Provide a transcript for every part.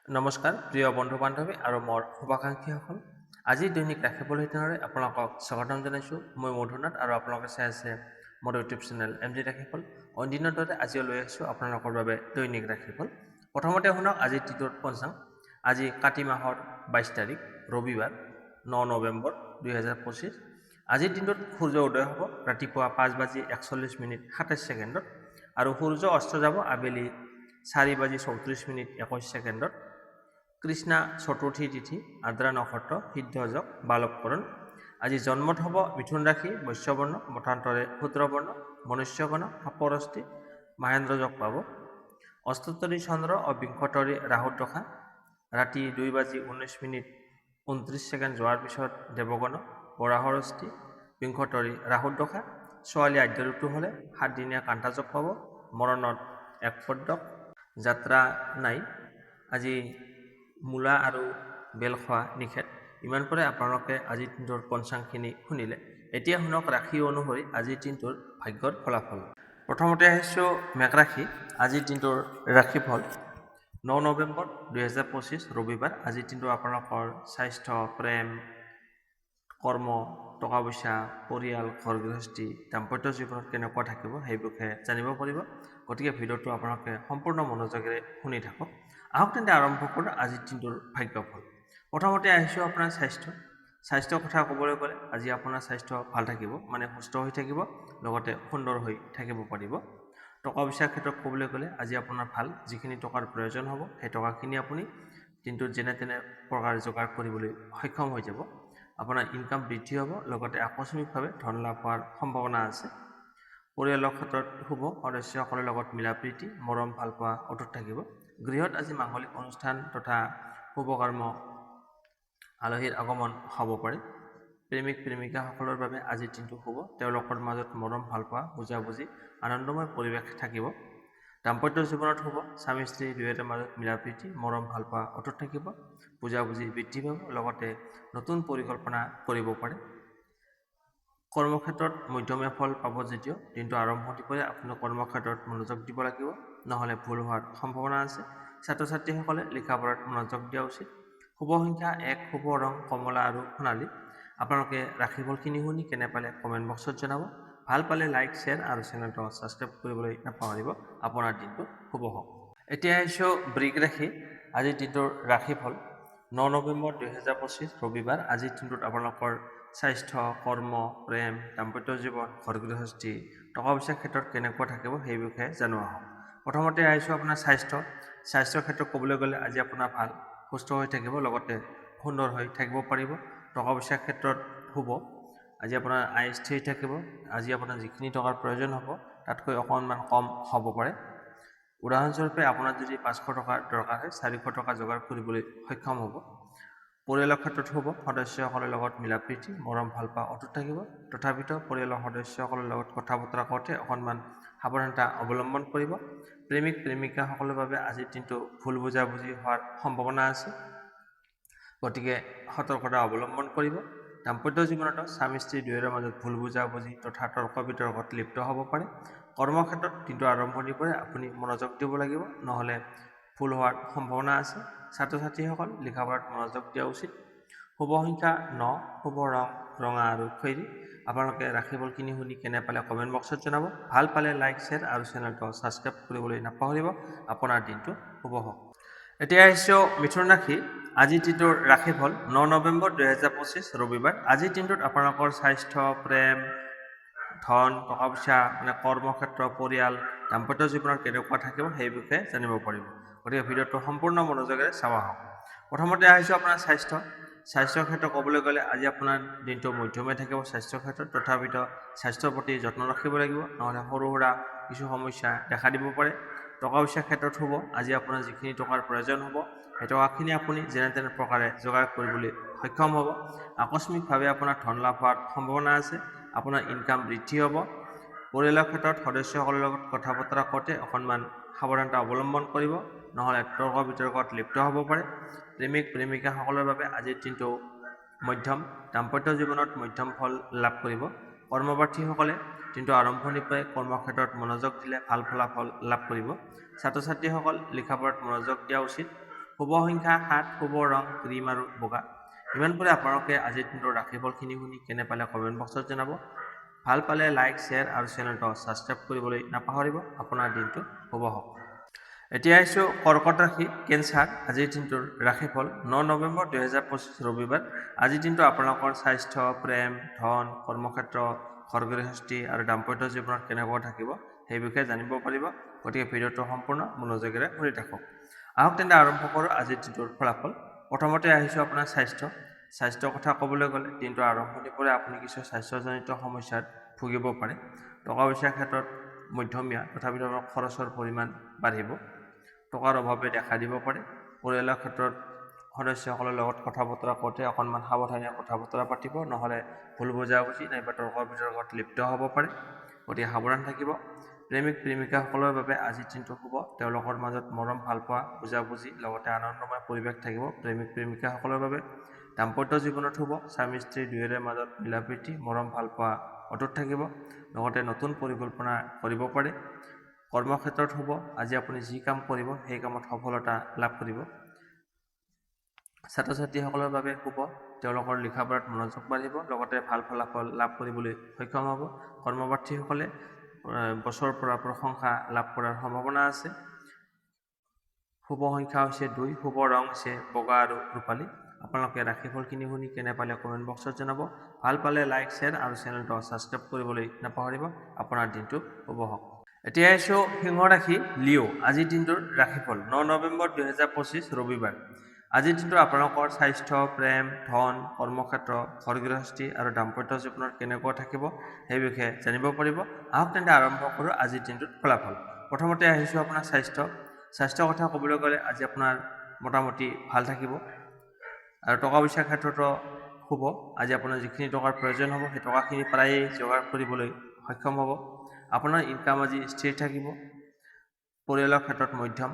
নমস্কাৰ প্ৰিয় বন্ধু বান্ধৱী আৰু মোৰ শুভাকাংক্ষীসকল। আজি দৈনিক ৰাখিবল হিতেনেৰে আপোনালোকক স্বাগতম জনাইছোঁ। মই মধুনাথ আৰু আপোনালোকে চাই আছে মোৰ ইউটিউব চেনেল MG ৰাখিবল। অন্যদিনৰ দৰে আজিও লৈ আহিছোঁ আপোনালোকৰ বাবে দৈনিক ৰাখিবল। প্ৰথমতে শুনক আজিৰ তিথিৰ পঞ্চাং। আজি কাতি মাহৰ 22 তাৰিখ ৰবিবাৰ 9 নৱেম্বৰ 2025। আজিৰ দিনটোত সূৰ্য উদয় হ'ব ৰাতিপুৱা 5:41:27 আৰু সূৰ্য অস্ত যাব আবেলি 4:34:21। কৃষ্ণা চতুৰ্থী তিথি, আদ্ৰা নক্ষত্ৰ, সিদ্ধ যোগ, বালকৰণ। আজি জন্মত হ'ব মিথুন ৰাশি, বৈশ্যবৰ্ণ, মঠান্তৰে শূদ্ৰবৰ্ণ, মনুষ্যগণ, সাপৰষ্টি, মহেন্দ্ৰ যোগ পাব। অষ্টোত্তৰী চন্দ্ৰ আৰু বিংশতৰী ৰাহুৰ দশা। ৰাতি 2:19:29 যোৱাৰ পিছত দেৱগণ, বৰাহৰষ্টি, বিংশতৰী ৰাহুৰ দশা। ছোৱালী আদ্য ঋতু হ'লে 7 দিনীয়া কাণ্টা যোগ পাব। মৰণত 1 পদ্যক, যাত্ৰা নাই। আজি মূলা আৰু বেল খোৱা নিষেধ। ইমান পৰে আপোনালোকে আজিৰ দিনটোৰ পঞ্চাংখিনি শুনিলে। এতিয়া শুনক ৰাশি অনুসৰি আজিৰ দিনটোৰ ভাগ্যৰ ফলাফল। প্ৰথমতে আহিছোঁ মেঘ ৰাশি। আজিৰ দিনটোৰ ৰাশিফল 9 নৱেম্বৰ 2025 ৰবিবাৰ। আজিৰ দিনটো আপোনালোকৰ স্বাস্থ্য, প্ৰেম, কৰ্ম, টকা পইচা, পৰিয়াল, ঘৰ গৃহস্থী, দাম্পত্য জীৱনত কেনেকুৱা থাকিব সেই বিষয়ে জানিব পাৰিব। গতিকে ভিডিঅ'টো আপোনালোকে সম্পূৰ্ণ মনোযোগেৰে শুনি থাকক। আহক তেন্তে আৰম্ভ কৰোঁ আজিৰ দিনটোৰ ভাগ্যফল। প্ৰথমতে আহিছোঁ আপোনাৰ স্বাস্থ্যৰ কথা ক'বলৈ গ'লে আজি আপোনাৰ স্বাস্থ্য ভাল থাকিব, মানে সুস্থ হৈ থাকিব, লগতে সুন্দৰ হৈ থাকিব পাৰিব। টকা পইচাৰ ক্ষেত্ৰত ক'বলৈ গ'লে আজি আপোনাৰ ভাল, যিখিনি টকাৰ প্ৰয়োজন হ'ব সেই টকাখিনি আপুনি দিনটোত যেনে তেনে প্ৰকাৰে যোগাৰ কৰিবলৈ সক্ষম হৈ যাব। আপোনাৰ ইনকাম বৃদ্ধি হ'ব, লগতে আকস্মিকভাৱে ধন লাভ হোৱাৰ সম্ভাৱনা আছে। পৰিয়ালৰ ক্ষেত্ৰত শুভ, সদস্যসকলৰ লগত মিলা প্ৰীতি, মৰম ভাল পোৱা অটুট থাকিব। গৃহত আজি মাংগলিক অনুষ্ঠান তথা শুভকৰ্ম, আলহীৰ আগমন হ'ব পাৰে। প্ৰেমিক প্ৰেমিকাসকলৰ বাবে আজিৰ দিনটো শুভ, তেওঁলোকৰ মাজত মৰম ভাল পোৱা, বুজাবুজি, আনন্দময় পৰিৱেশ থাকিব। দাম্পত্য জীৱনত শুভ, স্বামী স্ত্ৰী দুয়োৰে মাজত মিলা প্ৰীতি, মৰম ভাল পোৱা অটুট থাকিব। বুজাবুজি বৃদ্ধি পাব, লগতে নতুন পৰিকল্পনা কৰিব পাৰে। কৰ্মক্ষেত্ৰত মধ্যমীয়া ফল পাব যদিও দিনটো আৰম্ভণিৰ পৰাই আপুনি কৰ্মক্ষেত্ৰত মনোযোগ দিব লাগিব, নহ'লে ভুল হোৱাৰ সম্ভাৱনা আছে। ছাত্ৰ ছাত্ৰীসকলে লিখা পঢ়াত মনোযোগ দিয়া উচিত। শুভ সংখ্যা 1, শুভ ৰং কমলা আৰু সোণালী। আপোনালোকে ৰাশিফলখিনি শুনি কেনে পালে কমেণ্ট বক্সত জনাব। ভাল পালে লাইক, শ্বেয়াৰ আৰু চেনেলটো ছাবস্ক্ৰাইব কৰিবলৈ নাপাহৰিব। আপোনাৰ দিনটো শুভ হওক। এতিয়া আহিছোঁ বৃষ ৰাশি। আজিৰ দিনটোৰ ৰাশিফল 9 নৱেম্বৰ 2025 ৰবিবাৰ। আজিৰ দিনটোত আপোনালোকৰ স্বাস্থ্য, কৰ্ম, প্ৰেম, দাম্পত্য জীৱন, ঘৰ গৃহস্থী, টকা পইচাৰ ক্ষেত্ৰত কেনেকুৱা থাকিব সেই বিষয়ে জনোৱা হওক। প্ৰথমতে আহিছোঁ আপোনাৰ স্বাস্থ্যৰ ক্ষেত্ৰত ক'বলৈ গ'লে আজি আপোনাৰ ভাল, সুস্থ হৈ থাকিব, লগতে সুন্দৰ হৈ থাকিব পাৰিব। টকা পইচাৰ ক্ষেত্ৰত শুভ, আজি আপোনাৰ আয় স্থিৰ থাকিব। আজি আপোনাৰ যিখিনি টকাৰ প্ৰয়োজন হ'ব তাতকৈ অকণমান কম হ'ব পাৰে। উদাহৰণস্বৰূপে আপোনাৰ যদি 500 টকা দৰকাৰ হয় 400 টকা যোগাৰ কৰিবলৈ সক্ষম হ'ব। পৰিয়ালৰ ক্ষেত্ৰত শুভ, সদস্যসকলৰ লগত মিলা প্ৰীতি, মৰম ভাল পোৱা অটুট থাকিব। তথাপিতো পৰিয়ালৰ সদস্যসকলৰ লগত কথা বতৰা কৰোঁতে অকণমান সাৱধানতা অৱলম্বন কৰিব। প্ৰেমিক প্ৰেমিকাসকলৰ বাবে আজিৰ দিনটো ভুল বুজাবুজি হোৱাৰ সম্ভাৱনা আছে, গতিকে সতৰ্কতা অৱলম্বন কৰিব। দাম্পত্য জীৱনতো স্বামী স্ত্ৰী দুয়োৰে মাজত ভুল বুজাবুজি তথা তৰ্ক বিতৰ্কত লিপ্ত হ'ব পাৰে। কৰ্মক্ষেত্ৰত দিনটো আৰম্ভণিৰ পৰাই আপুনি মনোযোগ দিব লাগিব, নহ'লে ভুল হোৱাৰ সম্ভাৱনা আছে। ছাত্ৰ ছাত্ৰীসকল লিখা পঢ়াত মনোযোগ দিয়া উচিত। শুভ সংখ্যা 9, শুভ ৰং ৰঙা আৰু খয়েৰী। আপোনালোকে ৰাশিফলখিনি শুনি কেনে পালে কমেণ্ট বক্সত জনাব। ভাল পালে লাইক, শ্বেয়াৰ আৰু চেনেলটো ছাবস্ক্ৰাইব কৰিবলৈ নাপাহৰিব। আপোনাৰ দিনটো শুভ হওক। এতিয়া আহিছোঁ মিথুন ৰাশি। আজিৰ দিনটোৰ ৰাশিফল 9 নৱেম্বৰ 2025 ৰবিবাৰ। আজিৰ দিনটোত আপোনালোকৰ স্বাস্থ্য, প্ৰেম, ধন, টকা পইচা, মানে কৰ্মক্ষেত্ৰ, পৰিয়াল, দাম্পত্য জীৱনত কেনেকুৱা থাকিব সেই বিষয়ে জানিব পাৰিব। গতিকে ভিডিঅ'টো সম্পূৰ্ণ মনোযোগেৰে চাৱা হওক। প্ৰথমতে আহিছোঁ আপোনাৰ স্বাস্থ্যৰ ক্ষেত্ৰত ক'বলৈ গ'লে আজি আপোনাৰ দিনটো মধ্যমীয়া থাকিব স্বাস্থ্যৰ ক্ষেত্ৰত। তথাপিতো স্বাস্থ্যৰ প্ৰতি যত্ন ৰাখিব লাগিব, নহ'লে সৰু সুৰা কিছু সমস্যা দেখা দিব পাৰে। টকা পইচাৰ ক্ষেত্ৰত শুভ, আজি আপোনাৰ যিখিনি টকাৰ প্ৰয়োজন হ'ব সেই টকাখিনি আপুনি যেনে তেনে প্ৰকাৰে যোগাৰ কৰিবলৈ সক্ষম হ'ব। আকস্মিকভাৱে আপোনাৰ ধন লাভ হোৱাৰ সম্ভাৱনা আছে। আপোনাৰ ইনকাম বৃদ্ধি হ'ব। পৰিয়ালৰ ক্ষেত্ৰত সদস্যসকলৰ লগত কথা বতৰা কৰোঁতে অকণমান সাৱধানতা অৱলম্বন কৰিব, নহ'লে তৰ্ক বিতৰ্কত লিপ্ত হ'ব পাৰে। প্ৰেমিক প্ৰেমিকাসকলৰ বাবে আজিৰ দিনটো মধ্যম, দাম্পত্য জীৱনত মধ্যম ফল লাভ কৰিব। কৰ্মপ্ৰাৰ্থীসকলে দিনটো আৰম্ভণিৰ পৰাই কৰ্মক্ষেত্ৰত মনোযোগ দিলে ভাল ফলাফল লাভ কৰিব। ছাত্ৰ ছাত্ৰীসকল লিখা পঢ়াত মনোযোগ দিয়া উচিত। শুভ সংখ্যা 7, শুভ ৰং ক্ৰীম আৰু বগা। ইমানপুৰে আপোনালোকে আজিৰ দিনটোৰ ৰাশিফলখিনি শুনি কেনে পালে কমেণ্ট বক্সত জনাব। ভাল পালে লাইক, শ্বেয়াৰ আৰু চেনেলটো ছাবস্ক্ৰাইব কৰিবলৈ নাপাহৰিব। আপোনাৰ দিনটো শুভ হওক। এতিয়া আহিছোঁ কৰ্কট ৰাশি, কেঞ্চাৰ। আজিৰ দিনটোৰ ৰাশিফল 9 নৱেম্বৰ 2025 ৰবিবাৰ। আজিৰ দিনটো আপোনালোকৰ স্বাস্থ্য, প্ৰেম, ধন, কৰ্মক্ষেত্ৰ, ঘৰ গৃহস্থী আৰু দাম্পত্য জীৱনত কেনেকুৱা থাকিব সেই বিষয়ে জানিব পাৰিব। গতিকে ভিডিঅ'টো সম্পূৰ্ণ মনোযোগেৰে শুনি থাকক। আহক তেন্তে আৰম্ভ কৰোঁ আজিৰ দিনটোৰ ফলাফল। প্ৰথমতে আহিছোঁ আপোনাৰ স্বাস্থ্যৰ কথা ক'বলৈ গ'লে দিনটোৰ আৰম্ভণিৰ পৰা আপুনি কিছু স্বাস্থ্যজনিত সমস্যাত ভুগিব পাৰে। টকা পইচাৰ ক্ষেত্ৰত মধ্যমীয়া, তথাপিতো খৰচৰ পৰিমাণ বাঢ়িব। টকাৰ অভাৱে দেখা দিব পাৰে। পৰিয়ালৰ ক্ষেত্ৰত সদস্যসকলৰ লগত কথা বতৰা কৰোঁতে অকণমান সাৱধানে কথা বতৰা পাতিব, নহ'লে ভুল বুজাবুজি নাইবা তৰ্ক বিতৰ্কত লিপ্ত হ'ব পাৰে। গতিকে সাৱধান থাকিব। প্ৰেমিক প্ৰেমিকাসকলৰ বাবে আজিৰ দিনটো শুভ। তেওঁলোকৰ মাজত মৰম, ভালপোৱা, বুজাবুজি লগতে আনন্দময় পৰিৱেশ থাকিব। প্ৰেমিক প্ৰেমিকাসকলৰ বাবে দাম্পত্য জীৱনত শুভ। স্বামী স্ত্ৰী দুয়োৰে মাজত মিলাপ্ৰীতি, মৰম, ভালপোৱা অটুট থাকিব। লগতে নতুন পৰিকল্পনা কৰিব পাৰে। কৰ্মক্ষেত্ৰত শুভ। আজি আপুনি যি কাম কৰিব সেই কামত সফলতা লাভ কৰিব। ছাত্ৰ ছাত্ৰীসকলৰ বাবে শুভ। তেওঁলোকৰ লিখা পঢ়াত মনোযোগ বাঢ়িব, লগতে ভাল ফলাফল লাভ কৰিবলৈ সক্ষম হ'ব। কৰ্মপ্ৰাৰ্থীসকলে বছৰৰ পৰা প্ৰশংসা লাভ কৰাৰ সম্ভাৱনা আছে। শুভ সংখ্যা হৈছে 2, শুভ ৰং হৈছে বগা আৰু ৰূপালী। আপোনালোকে ৰাশিফলখিনি শুনি কেনে পালে কমেণ্ট বক্সত জনাব। ভাল পালে লাইক, শ্বেয়াৰ আৰু চেনেলটো ছাবস্ক্ৰাইব কৰিবলৈ নাপাহৰিব। আপোনাৰ দিনটো শুভ হওক। এতিয়া আহিছোঁ সিংহ ৰাশি, লিঅ'। আজিৰ দিনটোৰ ৰাশিফল 9 নৱেম্বৰ 2025 ৰবিবাৰ। আজিৰ দিনটো আপোনালোকৰ স্বাস্থ্য, প্ৰেম, ধন, কৰ্মক্ষেত্ৰ, ঘৰ গৃহস্থী আৰু দাম্পত্য জীৱনত কেনেকুৱা থাকিব সেই বিষয়ে জানিব পাৰিব। আহক তেন্তে আৰম্ভ কৰোঁ আজিৰ দিনটোৰ ফলাফল। প্ৰথমতে আহিছোঁ আপোনাৰ স্বাস্থ্যৰ কথা ক'বলৈ গ'লে আজি আপোনাৰ মোটামুটি ভাল থাকিব। আৰু টকা পইচাৰ ক্ষেত্ৰতো শুভ। আজি আপোনাৰ যিখিনি টকাৰ প্ৰয়োজন হ'ব সেই টকাখিনি প্ৰায়েই যোগাৰ কৰিবলৈ সক্ষম হ'ব। আপোনাৰ ইনকাম আজি স্থিৰ থাকিব। পৰিয়ালৰ ক্ষেত্ৰত মধ্যম,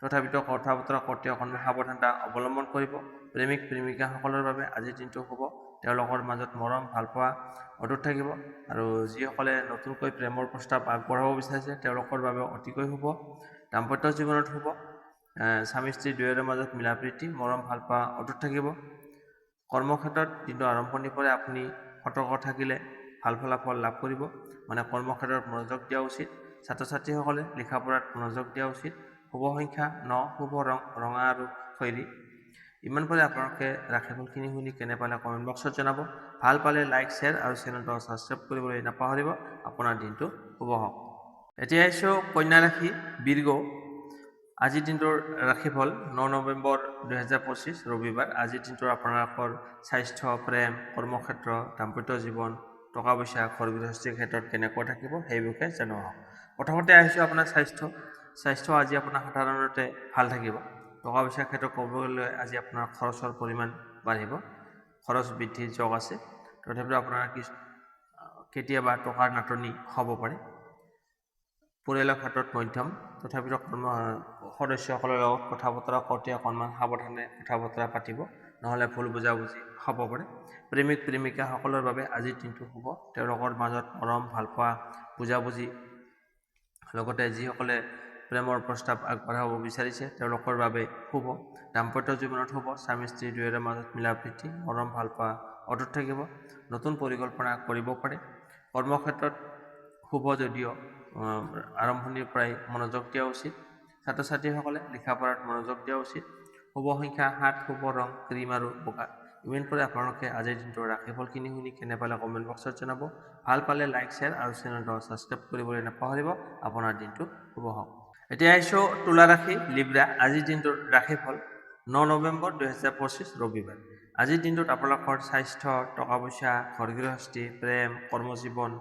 তথাপিতো কথা বতৰা কৰোঁতে অকণমান সাৱধানতা অৱলম্বন কৰিব। প্ৰেমিক প্ৰেমিকাসকলৰ বাবে আজিৰ দিনটো শুভ। তেওঁলোকৰ মাজত মৰম, ভালপোৱা অটুট থাকিব। আৰু যিসকলে নতুনকৈ প্ৰেমৰ প্ৰস্তাৱ আগবঢ়াব বিচাৰিছে তেওঁলোকৰ বাবে অতিকৈ শুভ। দাম্পত্য জীৱনত শুভ। স্বামী স্ত্ৰী দুয়োৰে মাজত মিলাপ্ৰীতি, মৰম, ভালপোৱা অটুট থাকিব। কৰ্মক্ষেত্ৰত দিনটো আৰম্ভণিৰ পৰা আপুনি সতৰ্ক থাকিলে ভাল ফলাফল লাভ কৰিব। কৰ্মক্ষেত্ৰত মনোযোগ দিয়া উচিত। ছাত্ৰ ছাত্ৰীসকলে লিখা পঢ়াত মনোযোগ দিয়া উচিত। শুভ সংখ্যা 9, শুভ ৰং ৰঙা আৰু খয়েৰী। ইমানপুৰে আপোনালোকে ৰাশিফলখিনি শুনি কেনে পালে কমেণ্ট বক্সত জনাব। ভাল পালে লাইক, শ্বেয়াৰ আৰু চেনেলটো ছাবস্ক্ৰাইব কৰিবলৈ নাপাহৰিব। আপোনাৰ দিনটো শুভ হওক। এতিয়া আহিছোঁ কন্যা ৰাশি, বীৰ্গ। আজিৰ দিনটোৰ ৰাশিফল 9 নৱেম্বৰ 2025 ৰবিবাৰ। আজিৰ দিনটোৰ আপোনালোকৰ স্বাস্থ্য, প্ৰেম, কৰ্মক্ষেত্ৰ, দাম্পত্য জীৱন, টকা পইচা, ঘৰ গৃহস্থীৰ ক্ষেত্ৰত কেনেকুৱা থাকিব সেই বিষয়ে জনোৱা হওক। প্ৰথমতে আহিছোঁ আপোনাৰ স্বাস্থ্য আজি আপোনাৰ সাধাৰণতে ভাল থাকিব। টকা পইচাৰ ক্ষেত্ৰত ক'বলৈ আজি আপোনাৰ খৰচৰ পৰিমাণ বাঢ়িব। খৰচ বৃদ্ধিৰ যোগ আছে। তথাপিও আপোনাৰ কেতিয়াবা টকাৰ নাটনি হ'ব পাৰে। পৰিয়ালৰ ক্ষেত্ৰত মধ্যম, তথাপিতো সদস্যসকলৰ লগত কথা বতৰা কৰোঁতে অকণমান সাৱধানে কথা বতৰা পাতিব, নহ'লে ভুল বুজাবুজি হ'ব পাৰে। প্ৰেমিক প্ৰেমিকাসকলৰ বাবে আজিৰ দিনটো শুভ। তেওঁলোকৰ মাজত মৰম, ভালপোৱা, বুজাবুজি, লগতে যিসকলে প্ৰেমৰ প্ৰস্তাৱ আগবঢ়াব বিচাৰিছে তেওঁলোকৰ বাবে শুভ। দাম্পত্য জীৱনত শুভ। স্বামী স্ত্ৰী দুয়োৰে মাজত মিলাপ্ৰীতি, মৰম, ভালপোৱা অটুট থাকিব। নতুন পৰিকল্পনা কৰিব পাৰে। কৰ্মক্ষেত্ৰত শুভ যদিও আৰম্ভণিৰ পৰাই মনোযোগ দিয়া উচিত। ছাত্ৰ ছাত্ৰীসকলে লিখা পঢ়াত মনোযোগ দিয়া উচিত। শুভ সংখ্যা 7, শুভ ৰং ক্ৰীম আৰু বগা। ইমানপুৰে আপোনালোকে আজিৰ দিনটোৰ ৰাশিফলখিনি শুনি কেনে পালে কমেণ্ট বক্সত জনাব। ভাল পালে লাইক, শ্বেয়াৰ আৰু চেনেলটো ছাবস্ক্ৰাইব কৰিবলৈ নাপাহৰিব। আপোনাৰ দিনটো শুভ হওক। এতিয়া আহিছোঁ তুলা ৰাশি, লিব্ৰা। আজিৰ দিনটোৰ ৰাশিফল 9 নৱেম্বৰ 2025 ৰবিবাৰ। আজিৰ দিনটোত আপোনালোকৰ স্বাস্থ্য, টকা পইচা, ঘৰ গৃহস্থী, প্ৰেম, কৰ্মজীৱন,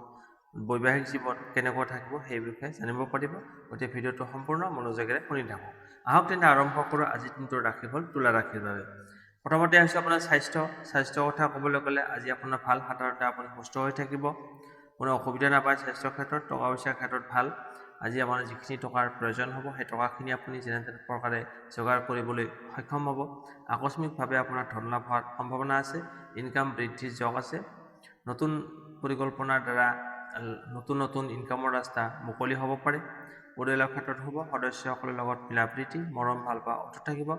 বৈবাহিক জীৱন কেনেকুৱা থাকিব সেই বিষয়ে জানিব পাৰিব। গতিকে ভিডিঅ'টো সম্পূৰ্ণ মনোযোগেৰে শুনি থাকক। আহক তেন্তে আৰম্ভ কৰোঁ আজিৰ দিনটোৰ ৰাশিফল তুলা ৰাশিৰ বাবে। প্ৰথমতে আহিছোঁ আপোনাৰ স্বাস্থ্যৰ কথা ক'বলৈ গ'লে আজি আপোনাৰ ভাল। সাধাৰণতে আপুনি সুস্থ হৈ থাকিব, কোনো অসুবিধা নাপায় স্বাস্থ্যৰ ক্ষেত্ৰত। টকা পইচাৰ ক্ষেত্ৰত ভাল। আজি আপোনাৰ যিখিনি টকাৰ প্ৰয়োজন হ'ব সেই টকাখিনি আপুনি যেনে তেনে প্ৰকাৰে যোগাৰ কৰিবলৈ সক্ষম হ'ব। আকস্মিকভাৱে আপোনাৰ ধন লাভ হোৱাৰ সম্ভাৱনা আছে। ইনকাম বৃদ্ধিৰ যোগ আছে। নতুন পৰিকল্পনাৰ দ্বাৰা নতুন ইনকামৰ ৰাস্তা মুকলি হ'ব পাৰে। পৰিয়ালৰ ক্ষেত্ৰত শুভ। সদস্যসকলৰ লগত মিলাপ্ৰীতি, মৰম, ভালপোৱা অটুট থাকিব।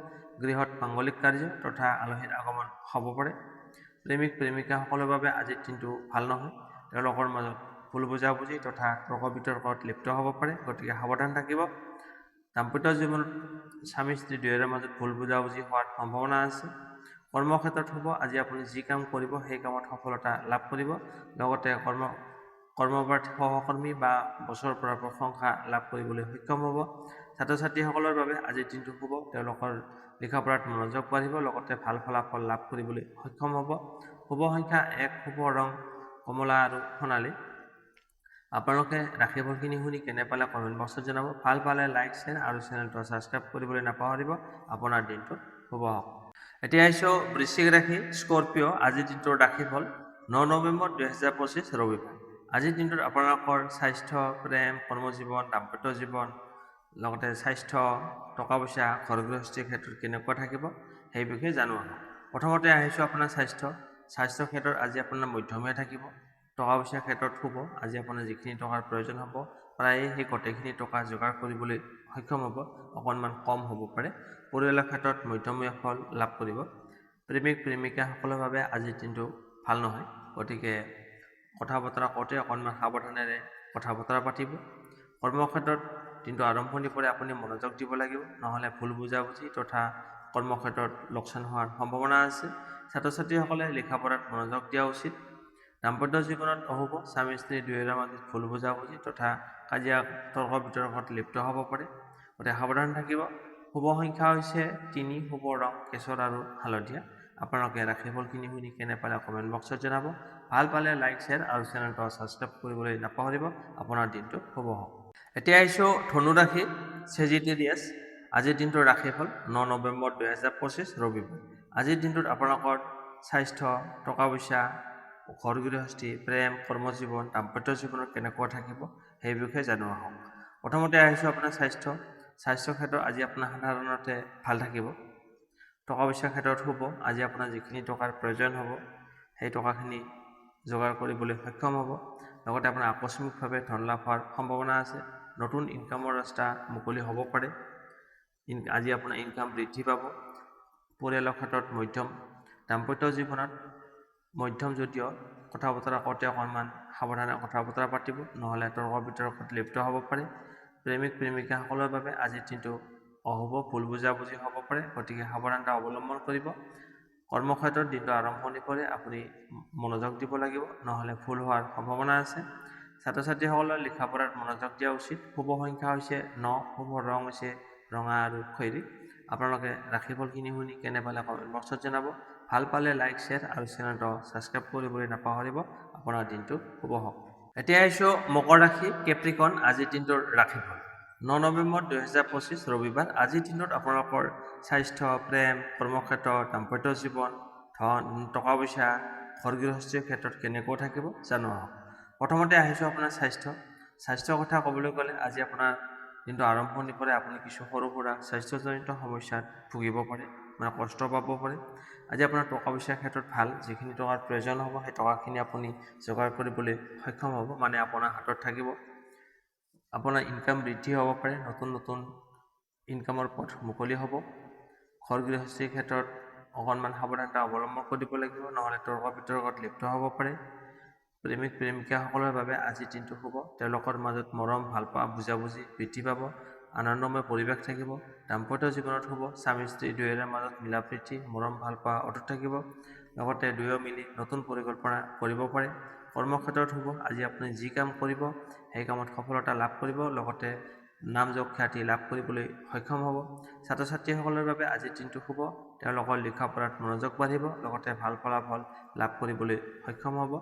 গৃহত মাংগলিক কাৰ্য তথা আলহীৰ আগমন হ'ব পাৰে। প্ৰেমিক প্ৰেমিকাসকলৰ বাবে আজিৰ দিনটো ভাল নহয়। তেওঁলোকৰ মাজত ভুল বুজাবুজি তথা তৰ্ক বিতৰ্কত লিপ্ত হ'ব পাৰে, গতিকে সাৱধান থাকিব। দাম্পত্য জীৱনত স্বামী স্ত্ৰী দুয়োৰে মাজত ভুল বুজাবুজি হোৱাৰ সম্ভাৱনা আছে। কৰ্মক্ষেত্ৰত হ'ব, আজি আপুনি যি কাম কৰিব সেই কামত সফলতা লাভ কৰিব। লগতে কৰ্মপ্ৰাৰ্থী সহকৰ্মী বা বছৰৰ পৰা প্ৰশংসা লাভ কৰিবলৈ সক্ষম হ'ব। ছাত্ৰ ছাত্ৰীসকলৰ বাবে আজিৰ দিনটো শুভ। তেওঁলোকৰ লিখা পঢ়াত মনোযোগ বাঢ়িব, লগতে ভাল ফলাফল লাভ কৰিবলৈ সক্ষম হ'ব। শুভ সংখ্যা 1, শুভ ৰং কমলা আৰু সোণালী। আপোনালোকে ৰাশিফলখিনি শুনি কেনে পালে কমেণ্ট বক্সত জনাব। ভাল পালে লাইক, শ্বেয়াৰ আৰু চেনেলটো ছাবস্ক্ৰাইব কৰিবলৈ নাপাহৰিব। আপোনাৰ দিনটো শুভ হওক। এতিয়া আহিছোঁ বৃশ্চিক ৰাশি, স্কৰপিঅ'। আজিৰ দিনটোৰ ৰাশিফল 9 নৱেম্বৰ 2025 ৰবিবাৰ। আজিৰ দিনটোত আপোনালোকৰ স্বাস্থ্য, প্ৰেম, কৰ্মজীৱন, দাম্পত্য জীৱন, লগতে স্বাস্থ্য, টকা পইচা, ঘৰ গৃহস্থীৰ ক্ষেত্ৰত কেনেকুৱা থাকিব সেই বিষয়ে জানো আহক। প্ৰথমতে আহিছোঁ আপোনাৰ স্বাস্থ্য ক্ষেত্ৰত আজি আপোনাৰ মধ্যমীয়া থাকিব। টকা পইচাৰ ক্ষেত্ৰত শুভ। আজি আপোনাৰ যিখিনি টকাৰ প্ৰয়োজন হ'ব প্ৰায়ে সেই গোটেইখিনি টকা যোগাৰ কৰিবলৈ সক্ষম হ'ব, অকণমান কম হ'ব পাৰে। পৰিয়ালৰ ক্ষেত্ৰত মধ্যমীয়া ফল লাভ কৰিব। প্ৰেমিক প্ৰেমিকাসকলৰ বাবে আজিৰ দিনটো ভাল নহয়, গতিকে কথা বতৰা কওঁতে অকণমান সাৱধানেৰে কথা বতৰা পাতিব। কৰ্মক্ষেত্ৰত দিনটো আৰম্ভণিৰ পৰা আপুনি মনোযোগ দিব লাগিব, নহ'লে ভুল বুজাবুজি তথা কৰ্মক্ষেত্ৰত লোকচান হোৱাৰ সম্ভাৱনা আছে। ছাত্ৰ ছাত্ৰীসকলে লিখা পঢ়াত মনোযোগ দিয়া উচিত। দাম্পত্য জীৱনত অশুভ। স্বামী স্ত্ৰী দুয়োৰে মাজত ভুল বুজাবুজি তথা কাজিয়া তৰ্ক বিতৰ্কত লিপ্ত হ'ব পাৰে, গতিকে সাৱধান থাকিব। শুভ সংখ্যা হৈছে 3, শুভ ৰং কেশৰ আৰু হালধীয়া। আপোনালোকে ৰাশিফলখিনি শুনি কেনে পালে কমেণ্ট বক্সত জনাব। ভাল পালে লাইক, শ্বেয়াৰ আৰু চেনেলটো ছাবস্ক্ৰাইব কৰিবলৈ নাপাহৰিব। আপোনাৰ দিনটো শুভ হওক। এতিয়া আহিছোঁ ধনু ৰাশি, চেজিটেৰিয়াছ। আজিৰ দিনটোৰ ৰাশিফল 9 নৱেম্বৰ 2025 ৰবিবাৰ। আজিৰ দিনটোত আপোনালোকৰ স্বাস্থ্য, টকা পইচা, ঘৰ গৃহস্থী, প্ৰেম, কৰ্মজীৱন, দাম্পত্য জীৱনত কেনেকুৱা থাকিব সেই বিষয়ে জানো আহক। প্ৰথমতে আহিছোঁ আপোনাৰ স্বাস্থ্য ক্ষেত্ৰত আজি আপোনাৰ সাধাৰণতে ভাল থাকিব। টকা পইচাৰ ক্ষেত্ৰত শুভ। আজি আপোনাৰ যিখিনি টকাৰ প্ৰয়োজন হ'ব সেই টকাখিনি যোগাৰ কৰিবলৈ সক্ষম হ'ব। লগতে আপোনাৰ আকস্মিকভাৱে ধন লাভ হোৱাৰ সম্ভাৱনা আছে। নতুন ইনকামৰ ৰাস্তা মুকলি হ'ব পাৰে। আজি আপোনাৰ ইনকাম বৃদ্ধি পাব। পৰিয়ালৰ ক্ষেত্ৰত মধ্যম। দাম্পত্য জীৱনত মধ্যম যদিও কথা বতৰা কওঁতে অকণমান সাৱধানে কথা বতৰা পাতিব, নহ'লে তৰ্ক বিতৰ্কত লিপ্ত হ'ব পাৰে। প্ৰেমিক প্ৰেমিকাসকলৰ বাবে আজিৰ দিনটো অশুভ, ভুল বুজাবুজি হ'ব পাৰে, গতিকে সাৱধানতা অৱলম্বন কৰিব। কৰ্মক্ষেত্ৰত দিনটো আৰম্ভণিৰ পৰাই আপুনি মনোযোগ দিব লাগিব, নহ'লে ভুল হোৱাৰ সম্ভাৱনা আছে। ছাত্ৰ ছাত্ৰীসকলৰ লিখা পঢ়াত মনোযোগ দিয়া উচিত। শুভ সংখ্যা হৈছে 9, শুভ ৰং হৈছে ৰঙা আৰু খয়েৰী। আপোনালোকে ৰাশিফলখিনি শুনি কেনে পালে কমেণ্ট বক্সত জনাব। ভাল পালে লাইক, শ্বেয়াৰ আৰু চেনেলটো ছাবস্ক্ৰাইব কৰিবলৈ নাপাহৰিব। আপোনাৰ দিনটো শুভ হওক। এতিয়া আহিছোঁ মকৰ ৰাশি, কেপ্ৰিকন। আজিৰ দিনটোৰ ৰাশিফল 9 নৱেম্বৰ 2025 ৰবিবাৰ। আজিৰ দিনত আপোনালোকৰ স্বাস্থ্য, প্ৰেম, কৰ্মক্ষেত্ৰ, দাম্পত্য জীৱন, ধন, টকা পইচা, ঘৰ গৃহস্থীৰ ক্ষেত্ৰত কেনেকুৱা থাকিব জানো আহক। প্ৰথমতে আহিছোঁ আপোনাৰ স্বাস্থ্যৰ কথা ক'বলৈ গ'লে আজি আপোনাৰ দিনটো আৰম্ভণিৰ পৰাই আপুনি কিছু সৰু সুৰা স্বাস্থ্যজনিত সমস্যাত ভুগিব পাৰে, কষ্ট পাব পাৰে। আজি আপোনাৰ টকা পইচাৰ ক্ষেত্ৰত ভাল। যিখিনি টকাৰ প্ৰয়োজন হ'ব সেই টকাখিনি আপুনি যোগাৰ কৰিবলৈ সক্ষম হ'ব, আপোনাৰ হাতত থাকিব। আপোনাৰ ইনকাম বৃদ্ধি হ'ব পাৰে, নতুন ইনকামৰ পথ মুকলি হ'ব। ঘৰ গৃহস্থীৰ ক্ষেত্ৰত অকণমান সাৱধানতা অৱলম্বন কৰিব লাগিব, নহ'লে তৰ্ক বিতৰ্কত লিপ্ত হ'ব পাৰে। প্ৰেমিক প্ৰেমিকাসকলৰ বাবে আজিৰ দিনটো শুভ। তেওঁলোকৰ মাজত মৰম, ভালপোৱা, বুজাবুজি বৃদ্ধি পাব। আনন্দময় পৰিৱেশ থাকিব। দাম্পত্য জীৱনত শুভ। স্বামী স্ত্ৰী দুয়োৰে মাজত মিলা প্ৰীতি, মৰম, ভালপোৱা অটুট থাকিব। লগতে দুয়ো মিলি নতুন পৰিকল্পনা কৰিব পাৰে। কৰ্মক্ষেত্ৰত শুভ। আজি আপুনি যি কাম কৰিব সেই কামত সফলতা লাভ কৰিব, লগতে নাম যশ খ্যাতি লাভ কৰিবলৈ সক্ষম হ'ব। ছাত্ৰ ছাত্ৰীসকলৰ বাবে আজিৰ দিনটো শুভ। তেওঁলোকৰ লিখা পঢ়াত মনোযোগ বাঢ়িব, লগতে ভাল ফলাফল লাভ কৰিবলৈ সক্ষম হ'ব।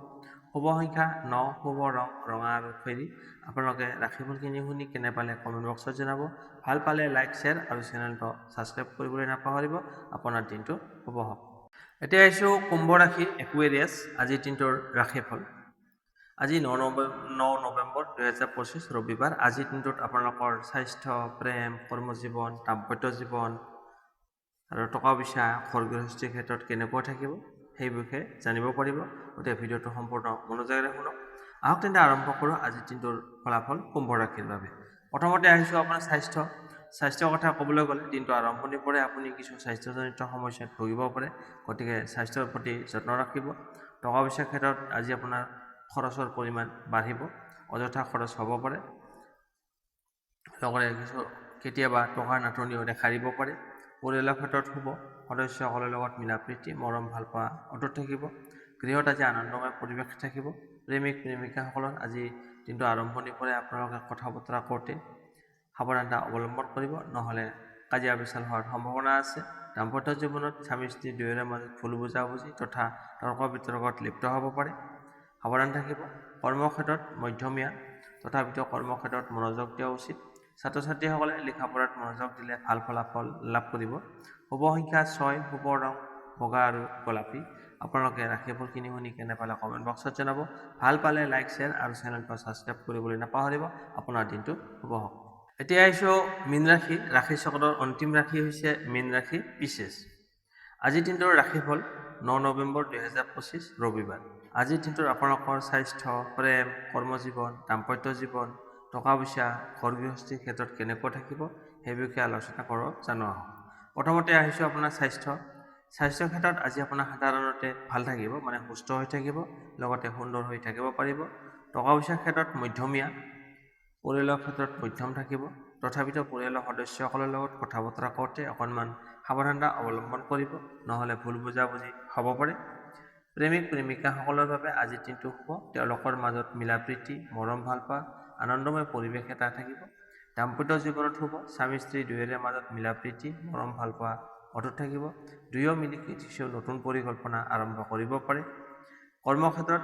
শুভ সংখ্যা 9, শুভ ৰং ৰঙা আৰু খয়েৰী। আপোনালোকে ৰাশিফলখিনি শুনি কেনে পালে কমেণ্ট বক্সত জনাব। ভাল পালে লাইক, শ্বেয়াৰ আৰু চেনেলটো ছাবস্ক্ৰাইব কৰিবলৈ নাপাহৰিব। আপোনাৰ দিনটো শুভ হওক। এতিয়া আহিছোঁ কুম্ভ ৰাশি, একুৱেৰিয়াছ। আজিৰ দিনটোৰ ৰাশিফল আজি 9 নৱেম্বৰ 2025 ৰবিবাৰ। আজিৰ দিনটোত আপোনালোকৰ স্বাস্থ্য, প্ৰেম, কৰ্মজীৱন, দাম্পত্য জীৱন আৰু টকা পইচা, ঘৰ গৃহস্থীৰ ক্ষেত্ৰত কেনেকুৱা থাকিব সেই বিষয়ে জানিব পাৰিব। গতিকে ভিডিঅ'টো সম্পূৰ্ণ মনোযোগেৰে শুনক। আহক তেন্তে আৰম্ভ কৰোঁ আজিৰ দিনটোৰ ফলাফল কুম্ভ ৰাশিৰ বাবে। প্ৰথমতে আহিছোঁ আপোনাৰ স্বাস্থ্যৰ কথা ক'বলৈ গ'লে দিনটো আৰম্ভণিৰ পৰাই আপুনি কিছু স্বাস্থ্যজনিত সমস্যাত ভুগিব পাৰে, গতিকে স্বাস্থ্যৰ প্ৰতি যত্ন ৰাখিব। টকা পইচাৰ ক্ষেত্ৰত আজি আপোনাৰ খৰচৰ পৰিমাণ বাঢ়িব, অযথা খৰচ হ'ব পাৰে, লগতে কেতিয়াবা টকাৰ নাটনিও দেখা দিব পাৰে। পৰিয়ালৰ ক্ষেত্ৰত শুভ, সদস্যসকলৰ লগত মিলা প্ৰীতি মৰম ভাল পোৱা অটুট থাকিব। গৃহত আজি আনন্দময় পৰিৱেশ থাকিব। প্ৰেমিক প্ৰেমিকাসকলৰ আজি দিনটো আৰম্ভণিৰ পৰাই আপোনালোকে কথা বতৰা কৰোঁতে সাৱধানতা অৱলম্বন কৰিব, নহ'লে কাজিয়া পেচাল হোৱাৰ সম্ভাৱনা আছে। দাম্পত্য জীৱনত স্বামী স্ত্ৰী দুয়োৰে মাজত ভুল বুজাবুজি তথা তৰ্ক বিতৰ্কত লিপ্ত হ'ব পাৰে, সাৱধান থাকিব। কৰ্মক্ষেত্ৰত মধ্যমীয়া, তথাপিতো কৰ্মক্ষেত্ৰত মনোযোগ দিয়া উচিত। ছাত্ৰ ছাত্ৰীসকলে লিখা পঢ়াত মনোযোগ দিলে ভাল ফলাফল লাভ কৰিব। শুভ সংখ্যা 6, শুভ ৰং বগা আৰু গোলাপী। আপোনালোকে ৰাশিফল কিনি শুনি কেনে পালে কমেণ্ট বক্সত জনাব। ভাল পালে লাইক, শ্বেয়াৰ আৰু চেনেলটো ছাবস্ক্ৰাইব কৰিবলৈ নাপাহৰিব। আপোনাৰ দিনটো শুভ হওক। এতিয়া আহিছোঁ মীন ৰাশি। ৰাশি চক্ৰৰ অন্তিম ৰাশি হৈছে মীন ৰাশি পিছেছ। আজিৰ দিনটোৰ ৰাশিফল 9 নৱেম্বৰ 2025 ৰবিবাৰ। আজিৰ দিনটোৰ আপোনালোকৰ স্বাস্থ্য, প্ৰেম, কৰ্মজীৱন, দাম্পত্য জীৱন, টকা পইচা, ঘৰ গৃহস্থীৰ ক্ষেত্ৰত কেনেকৈ থাকিব সেই বিষয়ে আলোচনা কৰোঁ জনোৱা হওক। প্ৰথমতে আহিছোঁ আপোনাৰ স্বাস্থ্যৰ ক্ষেত্ৰত আজি আপোনাৰ সাধাৰণতে ভাল থাকিব, মানে সুস্থ হৈ থাকিব, লগতে সুন্দৰ হৈ থাকিব পাৰিব। টকা পইচাৰ ক্ষেত্ৰত মধ্যমীয়া, পৰিয়ালৰ ক্ষেত্ৰত মধ্যম থাকিব, তথাপিতো পৰিয়ালৰ সদস্যসকলৰ লগত কথা বতৰা কৰোঁতে অকণমান সাৱধানতা অৱলম্বন কৰিব, নহ'লে ভুল বুজাবুজি হ'ব পাৰে। প্ৰেমিক প্ৰেমিকাসকলৰ বাবে আজিৰ দিনটো শুভ, তেওঁলোকৰ মাজত মিলা প্ৰীতি মৰম ভাল পোৱা আনন্দময় পৰিৱেশ এটা থাকিব। দাম্পত্য জীৱনত শুভ, স্বামী স্ত্ৰী দুয়োৰে মাজত মিলা প্ৰীতি মৰম ভাল পোৱা অটুট থাকিব। দুয়ো মিলি কিছু নতুন পৰিকল্পনা আৰম্ভ কৰিব পাৰে। কৰ্মক্ষেত্ৰত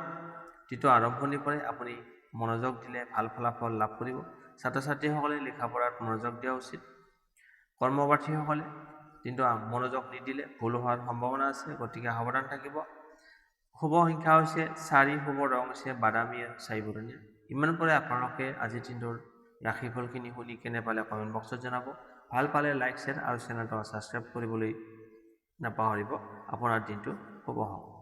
যিটো আৰম্ভণিৰ পৰাই আপুনি মনোযোগ দিলে ভাল ফলাফল লাভ কৰিব। ছাত্ৰ ছাত্ৰীসকলে লিখা পঢ়াত মনোযোগ দিয়া উচিত। কৰ্মপ্ৰাৰ্থীসকলে কিন্তু মনোযোগ নিদিলে ভুল হোৱাৰ সম্ভাৱনা আছে, গতিকে সাৱধান থাকিব। শুভ সংখ্যা হৈছে 4, শুভ ৰং হৈছে বাদামী আৰু ছাইবৰণীয়া। ইমান পৰে আপোনালোকে আজিৰ দিনটোৰ ৰাশিফলখিনি শুনি কেনে পালে কমেণ্ট বক্সত জনাব। ভাল পালে লাইক, শ্বেয়াৰ আৰু চেনেলটো ছাবস্ক্ৰাইব কৰিবলৈ নাপাহৰিব। আপোনাৰ দিনটো শুভ হওক।